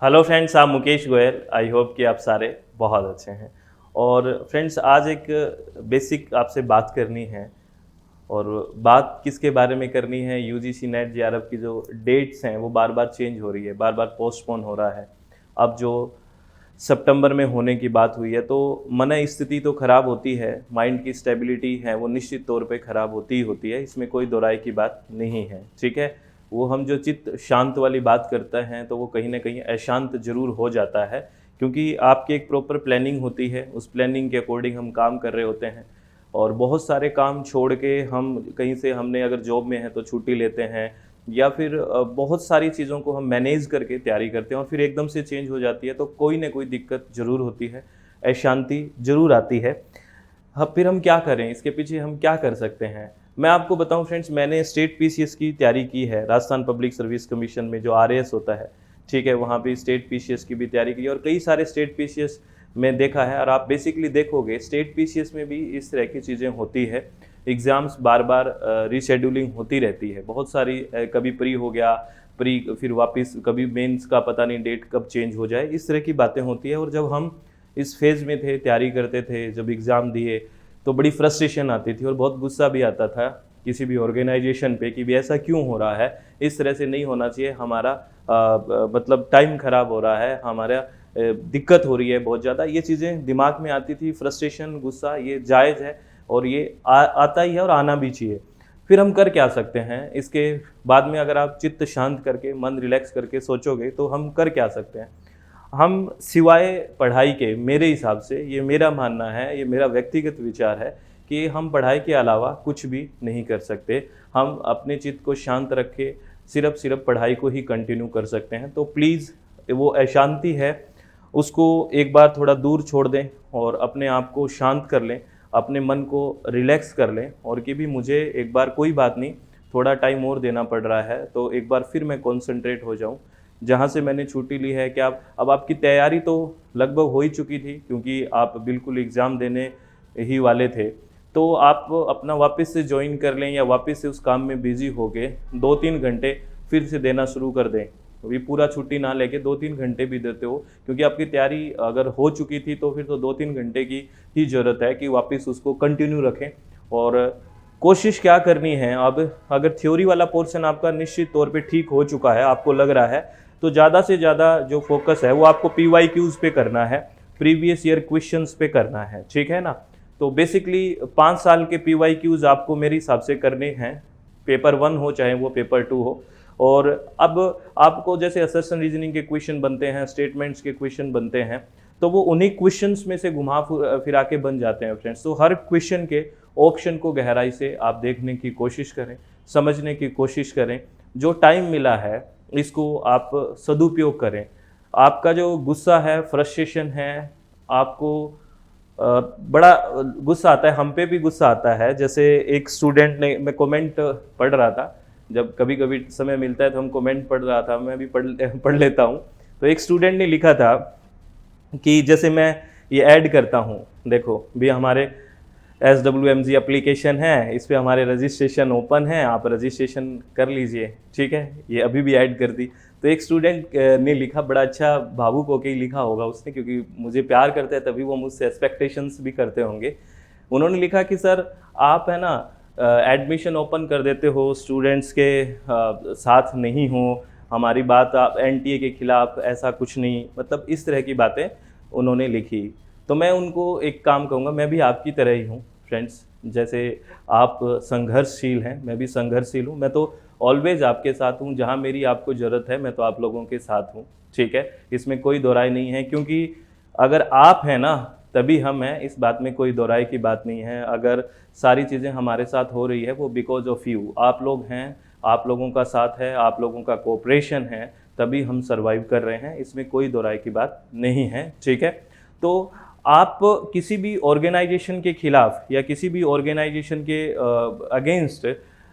Hello friends, आप Mukesh Goyal. I hope कि आप सारे बहुत अच्छे हैं। और फ्रेंड्स, आज एक बेसिक आपसे बात करनी है। और बात किसके बारे में करनी है? यूजीसी नेट जेआरएफ की जो डेट्स हैं वो बार बार चेंज हो रही है, बार बार पोस्टपोन हो रहा है। अब जो सितंबर में होने की बात हुई है, तो मन स्थिति तो खराब होती है, माइंड की स्टेबिलिटी है वो निश्चित तौर पे खराब होती ही होती है, इसमें कोई दो राय की बात नहीं है। ठीक है, वो हम जो चित्त शांत वाली बात करते हैं तो वो कहीं ना कहीं अशांत जरूर हो जाता है, क्योंकि आपकी एक प्रॉपर प्लानिंग होती है, उस प्लानिंग के अकॉर्डिंग हम काम कर रहे होते हैं। और बहुत सारे काम छोड़ के हम कहीं से, हमने अगर जॉब में है तो छुट्टी लेते हैं, या फिर बहुत सारी चीज़ों को हम मैनेज करके तैयारी करते हैं और फिर एकदम से चेंज हो जाती है, तो कोई ना कोई दिक्कत ज़रूर होती है, अशांति ज़रूर आती है। हाँ, फिर हम क्या करें? इसके पीछे हम क्या कर सकते हैं? मैं आपको बताऊं फ्रेंड्स, मैंने स्टेट पीसीएस की तैयारी की है, राजस्थान पब्लिक सर्विस कमीशन में जो आरएएस होता है। ठीक है, वहाँ भी स्टेट पीसीएस की भी तैयारी की और कई सारे स्टेट पीसीएस में देखा है। और आप बेसिकली देखोगे स्टेट पीसीएस में भी इस तरह की चीज़ें होती है। एग्ज़ाम्स बार बार रीशेड्यूलिंग होती रहती है, बहुत सारी कभी प्री हो गया, प्री फिर वापस, कभी मेंस का पता नहीं डेट कब चेंज हो जाए, इस तरह की बातें होती है। और जब हम इस फेज़ में थे, तैयारी करते थे, जब एग्ज़ाम दिए तो बड़ी फ्रस्ट्रेशन आती थी और बहुत गुस्सा भी आता था किसी भी ऑर्गेनाइजेशन पे कि भी ऐसा क्यों हो रहा है, इस तरह से नहीं होना चाहिए, हमारा मतलब टाइम ख़राब हो रहा है, हमारा दिक्कत हो रही है बहुत ज़्यादा। ये चीज़ें दिमाग में आती थी, फ्रस्ट्रेशन, गुस्सा, ये जायज़ है और ये आता ही है और आना भी चाहिए। फिर हम कर क्या सकते हैं इसके बाद में? अगर आप चित्त शांत करके, मन रिलैक्स करके सोचोगे तो हम कर क्या सकते हैं? हम सिवाय पढ़ाई के, मेरे हिसाब से, ये मेरा मानना है, ये मेरा व्यक्तिगत विचार है कि हम पढ़ाई के अलावा कुछ भी नहीं कर सकते। हम अपने चित्त को शांत रख के सिर्फ पढ़ाई को ही कंटिन्यू कर सकते हैं। तो प्लीज़, वो अशांति है उसको एक बार थोड़ा दूर छोड़ दें और अपने आप को शांत कर लें, अपने मन को रिलैक्स कर लें। और कि भी मुझे एक बार कोई बात नहीं, थोड़ा टाइम और देना पड़ रहा है तो एक बार फिर मैं कॉन्सेंट्रेट हो जाऊं जहाँ से मैंने छुट्टी ली है। कि आप, अब आपकी तैयारी तो लगभग हो ही चुकी थी, क्योंकि आप बिल्कुल एग्ज़ाम देने ही वाले थे, तो आप अपना वापस से ज्वाइन कर लें या वापस से उस काम में बिजी हो के 2-3 घंटे फिर से देना शुरू कर दें। अभी पूरा छुट्टी ना लेके 2-3 घंटे भी देते हो, क्योंकि आपकी तैयारी अगर हो चुकी थी तो फिर तो 2-3 घंटे की ही ज़रूरत है कि वापस उसको कंटिन्यू रखें। और कोशिश क्या करनी है, अब अगर थ्योरी वाला पोर्शन आपका निश्चित तौर पे ठीक हो चुका है, आपको लग रहा है, तो ज़्यादा से ज़्यादा जो फोकस है वो आपको पीवाईक्यूज़ पे करना है, प्रीवियस ईयर क्वेश्चंस पे करना है। ठीक है ना? तो बेसिकली 5 साल के पीवाईक्यूज़ आपको मेरे हिसाब से करने हैं, पेपर 1 हो चाहे वो पेपर 2 हो। और अब आपको जैसे असर्शन रीजनिंग के क्वेश्चन बनते हैं, स्टेटमेंट्स के क्वेश्चन बनते हैं, तो वो उन्हीं क्वेश्चंस में से घुमा फिरा के बन जाते हैं फ्रेंड्स। तो हर क्वेश्चन के ऑप्शन को गहराई से आप देखने की कोशिश करें, समझने की कोशिश करें। जो टाइम मिला है इसको आप सदुपयोग करें। आपका जो गुस्सा है, फ्रस्ट्रेशन है, आपको बड़ा गुस्सा आता है, हम पे भी गुस्सा आता है। जैसे एक स्टूडेंट ने, मैं कमेंट पढ़ रहा था, जब कभी कभी समय मिलता है तो हम कमेंट पढ़ रहा था, मैं भी पढ़ लेता हूँ। तो एक स्टूडेंट ने लिखा था कि जैसे मैं ये ऐड करता हूँ, देखो भी हमारे SWMG एप्लीकेशन है, इस पर हमारे रजिस्ट्रेशन ओपन है, आप रजिस्ट्रेशन कर लीजिए। ठीक है, ये अभी भी ऐड कर दी। तो एक स्टूडेंट ने लिखा, बड़ा अच्छा भावुक होकर ही लिखा होगा उसने, क्योंकि मुझे प्यार करते हैं तभी वो मुझसे एक्सपेक्टेशंस भी करते होंगे। उन्होंने लिखा कि सर, आप है ना एडमिशन ओपन कर देते हो, स्टूडेंट्स के साथ नहीं हो, हमारी बात आप NTA के खिलाफ, ऐसा कुछ नहीं, मतलब इस तरह की बातें उन्होंने लिखी। तो मैं उनको एक काम कहूँगा, मैं भी आपकी तरह ही हूँ फ्रेंड्स। जैसे आप संघर्षशील हैं, मैं भी संघर्षशील हूँ। मैं तो ऑलवेज आपके साथ हूँ, जहाँ मेरी आपको ज़रूरत है मैं तो आप लोगों के साथ हूँ। ठीक है, इसमें कोई दो राय नहीं है, क्योंकि अगर आप हैं ना तभी हम हैं, इस बात में कोई दो राय की बात नहीं है। अगर सारी चीज़ें हमारे साथ हो रही है वो बिकॉज ऑफ यू, आप लोग हैं, आप लोगों का साथ है, आप लोगों का कोऑपरेशन है, तभी हम सर्वाइव कर रहे हैं, इसमें कोई दो राय की बात नहीं है। ठीक है, तो आप किसी भी ऑर्गेनाइजेशन के खिलाफ या किसी भी ऑर्गेनाइजेशन के अगेंस्ट,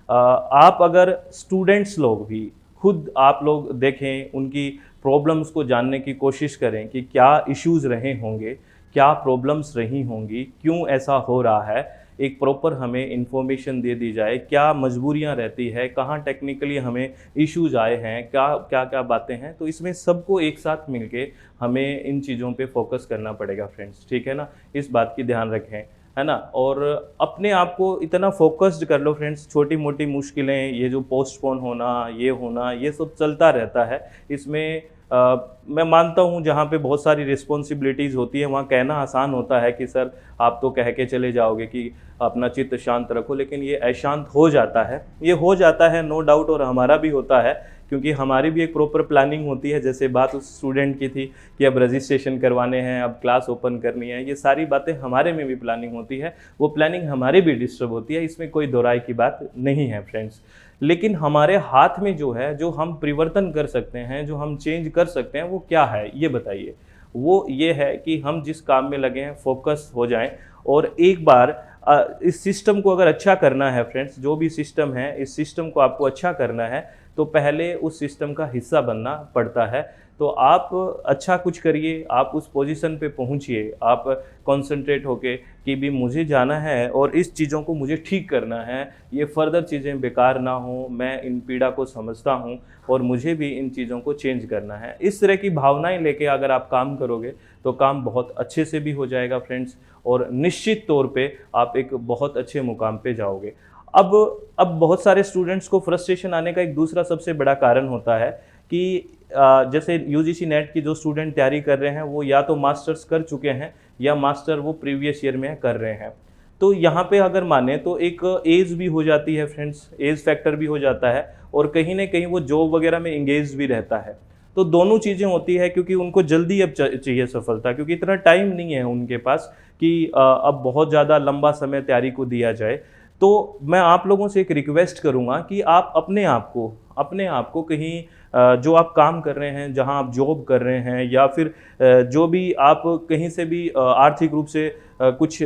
आप अगर स्टूडेंट्स लोग भी खुद आप लोग देखें, उनकी प्रॉब्लम्स को जानने की कोशिश करें कि क्या इश्यूज़ रहे होंगे, क्या प्रॉब्लम्स रही होंगी, क्यों ऐसा हो रहा है, एक प्रॉपर हमें इन्फॉर्मेशन दे दी जाए, क्या मजबूरियां रहती है, कहाँ टेक्निकली हमें इश्यूज आए हैं, क्या क्या क्या बातें हैं, तो इसमें सबको एक साथ मिलके हमें इन चीज़ों पे फोकस करना पड़ेगा फ्रेंड्स, ठीक है ना। इस बात की ध्यान रखें, है ना। और अपने आप को इतना फोकस्ड कर लो फ्रेंड्स, छोटी मोटी मुश्किलें, ये जो पोस्टपोन होना, ये सब चलता रहता है। इसमें मैं मानता हूँ जहाँ पे बहुत सारी रिस्पॉन्सिबिलिटीज़ होती है, वहाँ कहना आसान होता है कि सर आप तो कह के चले जाओगे कि अपना चित्त शांत रखो, लेकिन ये अशांत हो जाता है, ये हो जाता है नो डाउट, और हमारा भी होता है, क्योंकि हमारी भी एक प्रॉपर प्लानिंग होती है। जैसे बात उस स्टूडेंट की थी कि अब रजिस्ट्रेशन करवाने हैं, अब क्लास ओपन करनी है, ये सारी बातें हमारे में भी प्लानिंग होती है, वो प्लानिंग हमारी भी डिस्टर्ब होती है, इसमें कोई दो राय की बात नहीं है फ्रेंड्स। लेकिन हमारे हाथ में जो है, जो हम परिवर्तन कर सकते हैं, जो हम चेंज कर सकते हैं, वो क्या है ये बताइए। वो ये है कि हम जिस काम में लगे हैं फोकस हो जाएं, और एक बार इस सिस्टम को अगर अच्छा करना है फ्रेंड्स, जो भी सिस्टम है इस सिस्टम को आपको अच्छा करना है तो पहले उस सिस्टम का हिस्सा बनना पड़ता है। तो आप अच्छा कुछ करिए, आप उस पोजीशन पे पहुंचिए, आप कंसंट्रेट होके कि भी मुझे जाना है और इस चीज़ों को मुझे ठीक करना है, ये फर्दर चीज़ें बेकार ना हो, मैं इन पीड़ा को समझता हूँ और मुझे भी इन चीज़ों को चेंज करना है। इस तरह की भावनाएं लेके अगर आप काम करोगे तो काम बहुत अच्छे से भी हो जाएगा फ्रेंड्स, और निश्चित तौर पे आप एक बहुत अच्छे मुकाम पे जाओगे। अब बहुत सारे स्टूडेंट्स को फ्रस्ट्रेशन आने का एक दूसरा सबसे बड़ा कारण होता है कि जैसे यूजीसी नेट की जो स्टूडेंट तैयारी कर रहे हैं वो या तो मास्टर्स कर चुके हैं या मास्टर वो प्रीवियस ईयर में कर रहे हैं। तो यहाँ पे अगर माने तो एक एज भी हो जाती है फ्रेंड्स, एज फैक्टर भी हो जाता है, और कहीं ना कहीं वो जॉब वगैरह में इंगेज भी रहता है। तो दोनों चीज़ें होती है, क्योंकि उनको जल्दी अब चाहिए सफलता, क्योंकि इतना टाइम नहीं है उनके पास कि अब बहुत ज़्यादा लंबा समय तैयारी को दिया जाए। तो मैं आप लोगों से एक रिक्वेस्ट करूंगा कि आप अपने आप को कहीं जो आप काम कर रहे हैं, जहां आप जॉब कर रहे हैं, या फिर जो भी आप कहीं से भी आर्थिक रूप से कुछ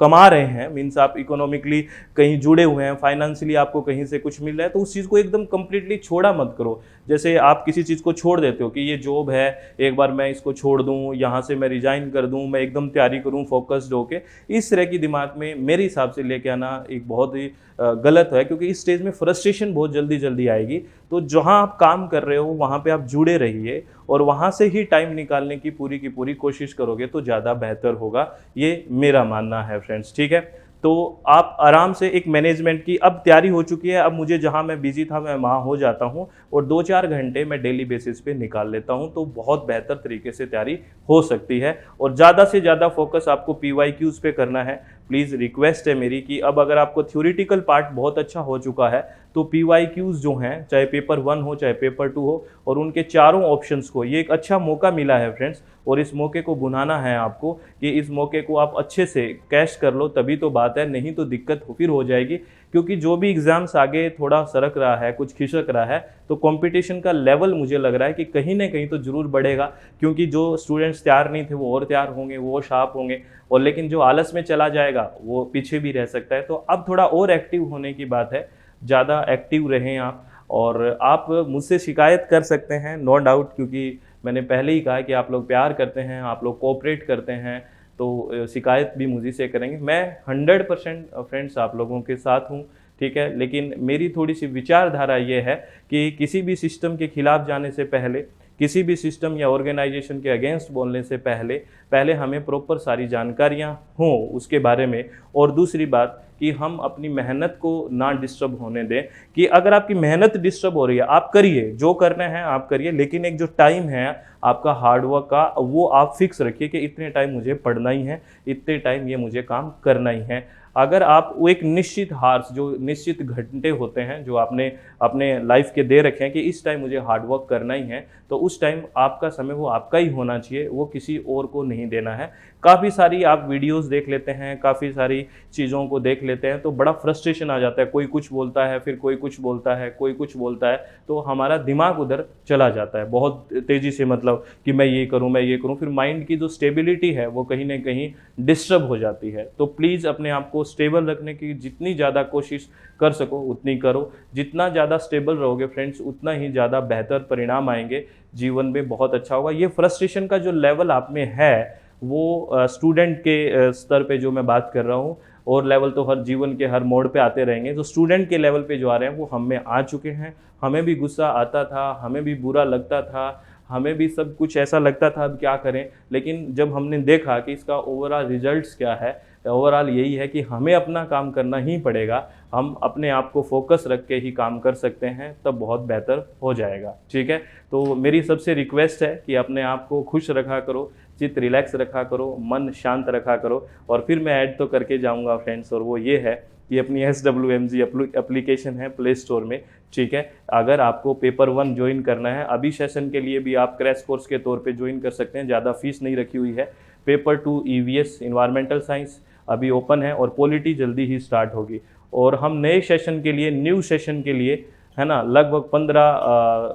कमा रहे हैं, मीन्स आप इकोनॉमिकली कहीं जुड़े हुए हैं, फाइनेंशियली आपको कहीं से कुछ मिल रहा है, तो उस चीज़ को एकदम कंप्लीटली छोड़ा मत करो। जैसे आप किसी चीज़ को छोड़ देते हो कि ये जॉब है, एक बार मैं इसको छोड़ दूं, यहाँ से मैं रिजाइन कर दूं, मैं एकदम तैयारी करूं फोकस्ड होके, इस तरह की दिमाग में मेरे हिसाब से लेके आना एक बहुत ही गलत है, क्योंकि इस स्टेज में फ्रस्ट्रेशन बहुत जल्दी आएगी। तो जहाँ आप काम कर रहे हो वहाँ पे आप जुड़े रहिए और वहाँ से ही टाइम निकालने की पूरी कोशिश करोगे तो ज़्यादा बेहतर होगा, ये मेरा मानना है फ्रेंड्स, ठीक है। तो आप आराम से एक मैनेजमेंट की अब तैयारी हो चुकी है, अब मुझे जहाँ मैं बिजी था मैं वहाँ हो जाता हूँ और 2-4 घंटे मैं डेली बेसिस पे निकाल लेता हूँ, तो बहुत बेहतर तरीके से तैयारी हो सकती है। और ज़्यादा से ज़्यादा फोकस आपको PYQs पे करना है। प्लीज़ रिक्वेस्ट है मेरी कि अब अगर आपको थ्योरेटिकल पार्ट बहुत अच्छा हो चुका है तो PYQs जो हैं, चाहे पेपर 1 हो चाहे पेपर 2 हो, और उनके चारों ऑप्शंस को, ये एक अच्छा मौका मिला है फ्रेंड्स, और इस मौके को भुनाना है आपको कि इस मौके को आप अच्छे से कैश कर लो, तभी तो बात है, नहीं तो दिक्कत फिर हो जाएगी। क्योंकि जो भी एग्ज़ाम्स आगे थोड़ा सरक रहा है, कुछ खिसक रहा है, तो कंपटीशन का लेवल मुझे लग रहा है कि कहीं ना कहीं तो ज़रूर बढ़ेगा, क्योंकि जो स्टूडेंट्स तैयार नहीं थे वो और तैयार होंगे, वो शार्प होंगे, और लेकिन जो आलस में चला जाएगा वो पीछे भी रह सकता है। तो अब थोड़ा और एक्टिव होने की बात है, ज़्यादा एक्टिव रहें आप, और आप मुझसे शिकायत कर सकते हैं नो डाउट, क्योंकि मैंने पहले ही कहा कि आप लोग प्यार करते हैं, आप लोग कोऑपरेट करते हैं, तो शिकायत भी मुझे से करेंगे। मैं 100% फ्रेंड्स आप लोगों के साथ हूँ, ठीक है। लेकिन मेरी थोड़ी सी विचारधारा ये है कि किसी भी सिस्टम के खिलाफ जाने से पहले, किसी भी सिस्टम या ऑर्गेनाइजेशन के अगेंस्ट बोलने से पहले हमें प्रॉपर सारी जानकारियाँ हों उसके बारे में। और दूसरी बात कि हम अपनी मेहनत को ना डिस्टर्ब होने दें, कि अगर आपकी मेहनत डिस्टर्ब हो रही है, आप करिए, जो करना है आप करिए, लेकिन एक जो टाइम है आपका हार्डवर्क का, वो आप फिक्स रखिए कि इतने टाइम मुझे पढ़ना ही है, इतने टाइम ये मुझे काम करना ही है। अगर आप वो एक निश्चित हार्स, जो निश्चित घंटे होते हैं जो आपने अपने लाइफ के दे रखे हैं कि इस टाइम मुझे हार्डवर्क करना ही है, तो उस टाइम आपका समय वो आपका ही होना चाहिए, वो किसी और को नहीं देना है। काफ़ी सारी आप वीडियोस देख लेते हैं, काफ़ी सारी चीज़ों को देख लेते हैं, तो बड़ा फ्रस्ट्रेशन आ जाता है, कोई कुछ बोलता है, फिर कोई कुछ बोलता है, कोई कुछ बोलता है, तो हमारा दिमाग उधर चला जाता है बहुत तेज़ी से, मतलब कि मैं ये करूँ, फिर माइंड की जो स्टेबिलिटी है वो कहीं ना कहीं डिस्टर्ब हो जाती है। तो प्लीज़ अपने आप को स्टेबल रखने की जितनी ज़्यादा कोशिश कर सको उतनी करो। जितना ज़्यादा स्टेबल रहोगे फ्रेंड्स, उतना ही ज़्यादा बेहतर परिणाम आएंगे, जीवन में बहुत अच्छा होगा। ये फ्रस्ट्रेशन का जो लेवल आप में है, वो स्टूडेंट के स्तर पे जो मैं बात कर रहा हूँ, और लेवल तो हर जीवन के हर मोड़ पे आते रहेंगे। तो स्टूडेंट के लेवल पे जो आ रहे हैं वो हम में आ चुके हैं। हमें भी गुस्सा आता था, हमें भी बुरा लगता था, हमें भी सब कुछ ऐसा लगता था अब क्या करें, लेकिन जब हमने देखा कि इसका ओवरऑल रिजल्ट्स क्या है, ओवरऑल यही है कि हमें अपना काम करना ही पड़ेगा, हम अपने आप को फोकस रख के ही काम कर सकते हैं, तब बहुत बेहतर हो जाएगा। ठीक है, तो मेरी सबसे रिक्वेस्ट है कि अपने आप को खुश रखा करो, चित्त रिलैक्स रखा करो, मन शांत रखा करो। और फिर मैं ऐड तो करके जाऊंगा फ्रेंड्स, और वो ये है कि अपनी SWMG एप्लीकेशन है प्ले स्टोर में। ठीक है, अगर आपको पेपर 1 ज्वाइन करना है, अभी सेशन के लिए भी आप क्रैश कोर्स के तौर पे ज्वाइन कर सकते हैं, ज़्यादा फीस नहीं रखी हुई है। पेपर 2 EVS इन्वायरमेंटल साइंस अभी ओपन है, और पॉलिटी जल्दी ही स्टार्ट होगी। और हम नए सेशन के लिए, न्यू सेशन के लिए, है ना, लगभग 15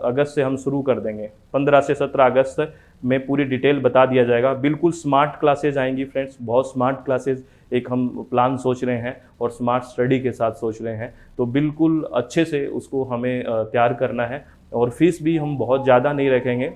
अगस्त से हम शुरू कर देंगे। 15 से 17 अगस्त में पूरी डिटेल बता दिया जाएगा। बिल्कुल स्मार्ट क्लासेज आएंगी फ्रेंड्स, बहुत स्मार्ट क्लासेज एक हम प्लान सोच रहे हैं, और स्मार्ट स्टडी के साथ सोच रहे हैं। तो बिल्कुल अच्छे से उसको हमें तैयार करना है। और फीस भी हम बहुत ज़्यादा नहीं रखेंगे,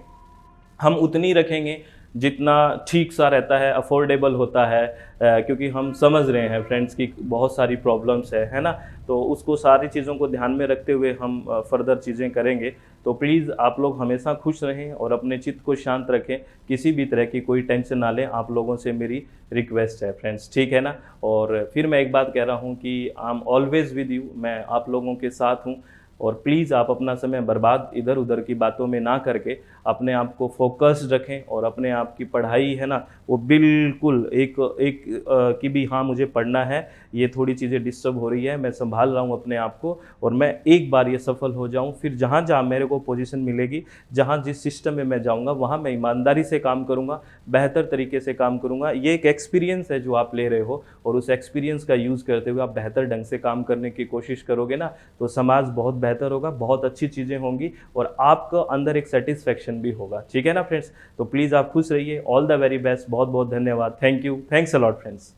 हम उतनी रखेंगे जितना ठीक सा रहता है, अफोर्डेबल होता है, क्योंकि हम समझ रहे हैं फ्रेंड्स की बहुत सारी प्रॉब्लम्स है ना। तो उसको सारी चीज़ों को ध्यान में रखते हुए हम फर्दर चीज़ें करेंगे। तो प्लीज़ आप लोग हमेशा खुश रहें और अपने चित्त को शांत रखें, किसी भी तरह की कोई टेंशन ना लें, आप लोगों से मेरी रिक्वेस्ट है फ्रेंड्स। ठीक है ना। और फिर मैं एक बात कह रहा हूँ कि I am always with you, मैं आप लोगों के साथ हूँ। और प्लीज़ आप अपना समय बर्बाद इधर उधर की बातों में ना करके अपने आप को फोकस्ड रखें, और अपने आप की पढ़ाई है ना, वो बिल्कुल एक कि भी हाँ मुझे पढ़ना है, ये थोड़ी चीज़ें डिस्टर्ब हो रही है, मैं संभाल रहा हूँ अपने आप को, और मैं एक बार ये सफल हो जाऊँ, फिर जहाँ जहाँ मेरे को पोजीशन मिलेगी, जहाँ जिस सिस्टम में मैं जाऊँगा, वहाँ मैं ईमानदारी से काम करूँगा, बेहतर तरीके से काम करूँगा। ये एक एक्सपीरियंस है जो आप ले रहे हो, और उस एक्सपीरियंस का यूज़ करते हुए आप बेहतर ढंग से काम करने की कोशिश करोगे ना, तो समाज बहुत बेहतर होगा, बहुत अच्छी चीज़ें होंगी, और आपका अंदर एक सेटिस्फैक्शन भी होगा। ठीक है ना फ्रेंड्स। तो प्लीज़ आप खुश रहिए। All the very best. बहुत बहुत धन्यवाद। Thank you. Thanks a lot friends.